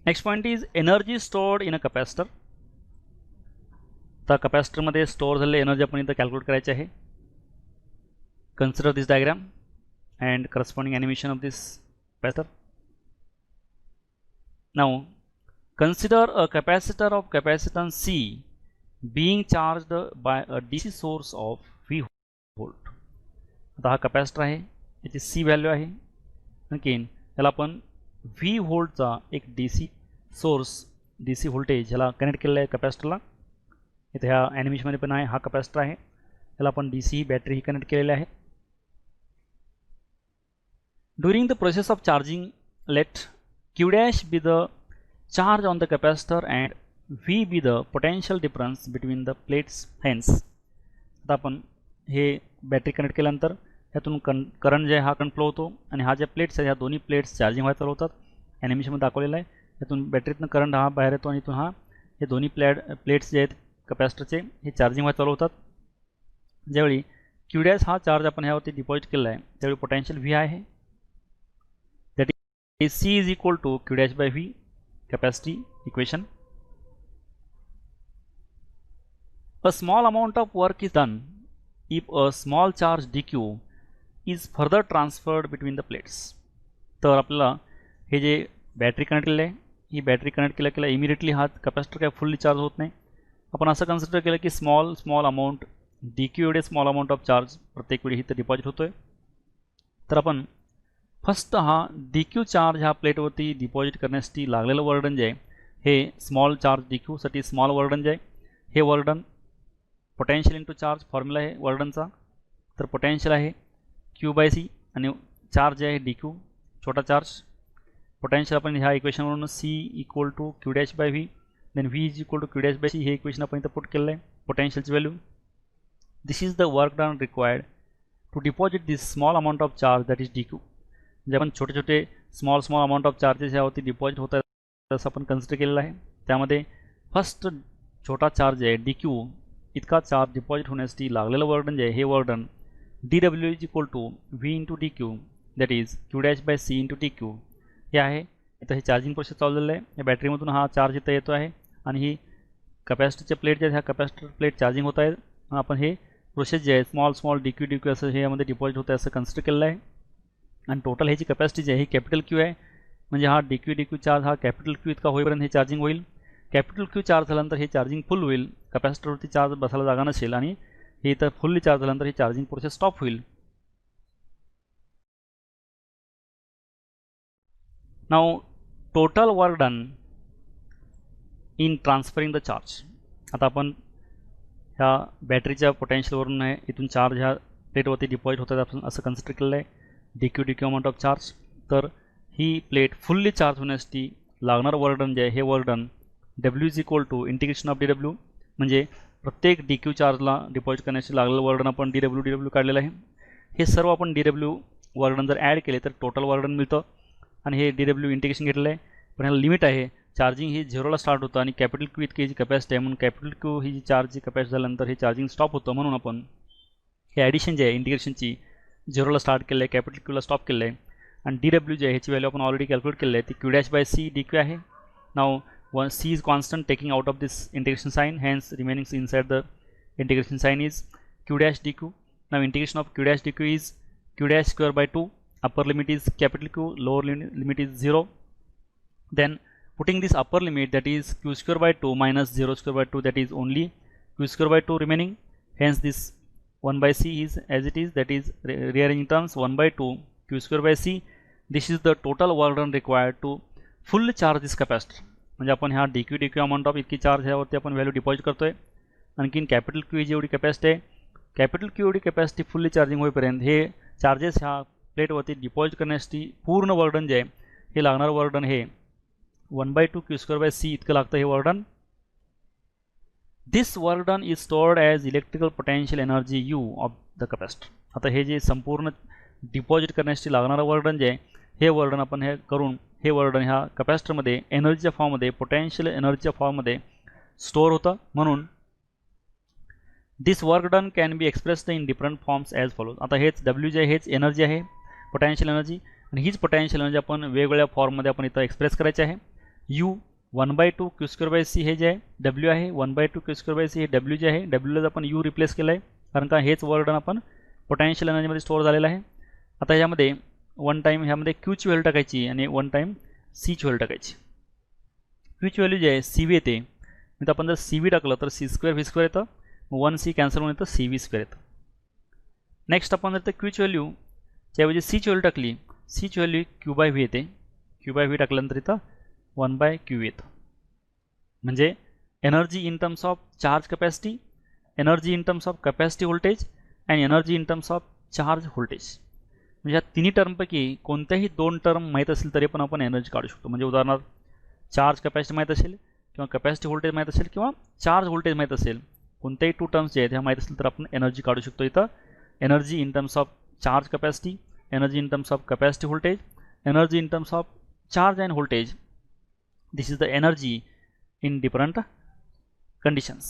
Next point is energy stored in a capacitor. तर कॅपॅसिटरमध्ये store झालेली energy आपण इथं कॅल्क्युलेट करायची आहे. Consider this diagram and corresponding animation of this capacitor. Now consider a capacitor of capacitance C being charged by a DC source of V volt. आता हा capacitor आहे, याची C व्हॅल्यू आहे. आणखीन याला आपण V व्होल्टचा एक DC सोर्स, DC व्होल्टेज ह्याला कनेक्ट केलेला आहे कॅपॅसिटरला. इथे ह्या ॲनिमेशनमध्ये पण आहे, हा कॅपॅसिटर आहे, याला आपण DC बॅटरी ही कनेक्ट केलेली आहे. During the process of charging, let Q dash be the charge on the capacitor and V be the potential difference between the plates. Hence, आता आपण हे बॅटरी कनेक्ट केल्यानंतर ह्यातून करंट जे आहे हा करंट फ्लो होतो आणि हा ज्या प्लेट्स आहे ह्या दोन्ही प्लेट्स चार्जिंग व्हायला चालू होतात. ॲनिमेशनमध्ये दाखवलेलं आहे. यातून बॅटरीतनं करंट हा बाहेर येतो आणि इथून हा हे दोन्ही प्लेट्स जे आहेत कॅपॅसिटरचे हे चार्जिंग व्हायला चालू होतात. ज्यावेळी Q dash हा चार्ज आपण ह्यावरती डिपॉझिट केलेला आहे त्यावेळी पोटेन्शियल V आहे. C is equal to Q dash by V, capacity equation. A small amount of work is done if a small charge dq is further transferred between the plates. तर आपल्याला हे जे battery connect केलेली आहे ही battery connect केल्या immediately हा capacitor काय fully charge होत नाही. आपण असं कन्सिडर केलं की स्मॉल अमाऊंट dq एवढे स्मॉल अमाऊंट ऑफ चार्ज प्रत्येक वेळी इथं डिपॉझिट होतोय. तर आपण फर्स्ट हा DQ चार्ज ह्या प्लेटवरती डिपॉझिट करण्यासाठी लागलेलं वर्डन जे आहे हे स्मॉल चार्ज DQ साठी स्मॉल वर्डन जे आहे हे वर्डन पोटेन्शियल इंटू चार्ज फॉर्म्युला आहे वर्डनचा. तर पोटेन्शियल आहे Q/C आणि चार्ज आहे DQ छोटा चार्ज. पोटेन्शियल आपण ह्या इक्वेशनवरून C equal to Q dash by V then V is equal to Q dash by C हे इक्वेशन आपण इथं पुट केलेलं आहे पोटेन्शियलची value. This is the work done required to deposit this small amount of charge that is DQ. जे आपण छोटे छोटे स्मॉल अमाऊंट ऑफ चार्जेस यावरती डिपॉझिट होत आहेत असं आपण कन्सिडर केलेलं आहे. त्यामध्ये फर्स्ट छोटा चार्ज आहे DQ इतका चार्ज डिपॉझिट होण्यासाठी लागलेलं वर्डन जे आहे हे work done dW is equal to V into DQ that is Q dash by C into DQ हे आहे. इथं हे चार्जिंग प्रोसेस चालू झालेलं आहे. या बॅटरीमधून हा चार्ज इथं येतो आहे आणि ही कॅपॅसिटरच्या प्लेट ज्या ह्या कॅपॅसिटर प्लेट चार्जिंग होत आहेत. आपण हे प्रोसेस जे आहे स्मॉल DQ असं हे यामध्ये डिपॉझिट होतं आहे असं कन्सिडर केलेलं आहे. आणि टोटल ह्याची कॅपॅसिटी जी आहे ही कॅपिटल Q आहे. म्हणजे हा DQ चार्ज हा कॅपिटल Q इतका होईपर्यंत हे चार्जिंग होईल. कॅपिटल Q चार्ज झाल्यानंतर हे चार्जिंग फुल होईल. कॅपॅसिटरवरती चार्ज बसायला जागा नसेल आणि हे इथं फुल्ली चार्ज झाल्यानंतर ही चार्जिंग प्रोसेस स्टॉप होईल. Now total work done in transferring the charge. आता आपण ह्या बॅटरीच्या पोटेन्शियलवरून आहे इथून चार्ज ह्या प्लेटवरती डिपॉझिट होतात आपण असं कन्सिडर केलेलं आहे DQ अमाऊंट ऑफ चार्ज. तर ही प्लेट फुल्ली चार्ज होण्यासाठी लागणारं वर्डन जे आहे हे work done W is equal to integration of dW म्हणजे प्रत्येक DQ चार्जला डिपॉझिट करण्यासाठी लागलेलं वर्डन आपण dW काढलेलं आहे. हे सर्व आपण dW वर्डन जर ॲड केले तर टोटल वर्डन मिळतं आणि हे dW इंटिग्रेशन घेतलेलं आहे. पण ह्याला लिमिट आहे. चार्जिंग ही 0ला स्टार्ट होतं आणि कॅपिटल Q इतकी जी कॅपॅसिटी आहे म्हणून कॅपिटल Q ही जी चार्जची कॅपॅसिटी झाल्यानंतर हे चार्जिंग स्टॉप होतं. म्हणून आपण हे ॲडिशन जे आहे इंटिग्रेशनची 0ला स्टार्ट केलं आहे कॅपिटल Qला स्टॉप केलं आहे आणि dW जे आहे ह्याची व्हॅल्यू आपण ऑलरेडी कॅल्क्युलेट केलं आहे ती Q dash by C DQ आहे. नाव C is constant taking out of this integration sign, hence remaining inside the integration sign is Q dash DQ. Now integration of Q dash DQ is Q dash square by 2, upper limit is capital Q, lower limit is 0. Then putting this upper limit that is Q square by 2 minus 0 square by 2 that is only Q square by 2 remaining, hence this 1 by C is as it is, that is rearranging terms 1 by 2 Q square by C. This is the total work done required to fully charge this capacitor. म्हणजे आपण ह्या DQ amount of इतकी charge ह्यावरती आपण value deposit करतोय. आणखीन capital Q ही जेवढी capacity आहे कॅपिटल Q एवढी कॅपॅसिटी फुल्ली चार्जिंग होईपर्यंत हे चार्जेस ह्या प्लेटवरती डिपॉझिट करण्यासाठी पूर्ण वर्डन जे आहे हे लागणारं वर्डन हे 1/2 Q square by C इतकं लागतं हे वर्डन. This work done is stored as electrical potential energy U of the capacitor. आता हे जे संपूर्ण डिपॉझिट करण्यासाठी लागणारं वर्डन जे आहे हे वर्डन आपण हे करून हे वर्डन ह्या कॅपॅसिटरमध्ये एनर्जीच्या फॉर्ममध्ये पोटेन्शियल एनर्जीच्या फॉर्ममध्ये स्टोअर होतं. म्हणून this work done can be expressed in different forms as follows. आता हेच W जे हेच एनर्जी आहे पोटेन्शियल एनर्जी आणि हीच पोटेन्शियल एनर्जी आपण वेगवेगळ्या फॉर्ममध्ये आपण इथं एक्सप्रेस करायची आहे. U 1/2 Q square by C हे जे आहे डब्ल्यू आहे 1/2 क्यू स्क्वेअर बाय सी हे डब्ल्यू जे आहे डब्ल्यूलाच आपण यू रिप्लेस केलं आहे कारण का हेच वर्क डन आपण पोटॅन्शियल एनर्जीमध्ये स्टोअर झालेलं आहे. आता ह्यामध्ये वन टाईम ह्यामध्ये क्यूची व्हॅल्यू टाकायची आणि वन टाईम सीची व्हॅल्यू टाकायची. क्यूची व्हॅल्यू जी आहे सी व्ही येते तर आपण जर सी व्ही टाकलं तर सी स्क्वेअर व्ही स्क्वेअर येतं मग 1 सी कॅन्सल होऊन येतं सी व्ही स्क्वेअर येतं. नेक्स्ट आपण जर तर क्यूची व्हॅल्यू त्याऐवजी सीची व्हॅल्यू टाकली सीची व्हॅल्यू क्यू बाय व्ही येते क्यू बाय व्ही टाकल्यानंतर इथं 1/क्यू येतं. म्हणजे energy in terms of charge capacity energy in terms of capacity voltage and energy in terms of charge voltage. म्हणजे या तिन्ही टर्मपैकी कोणत्याही दोन टर्म माहीत असेल तरी पण आपण एनर्जी काढू शकतो. म्हणजे उदाहरणार्थ चार्ज कॅपॅसिटी माहीत असेल किंवा कॅपॅसिटी व्होल्टेज माहीत असेल किंवा चार्ज व्होल्टेज माहीत असेल कोणत्याही टू टर्म्स जे आहेत ह्या माहीत असेल तर आपण एनर्जी काढू शकतो. इथं energy in terms of charge capacity energy in terms of capacity voltage energy in terms of charge and voltage. This is the energy in different conditions.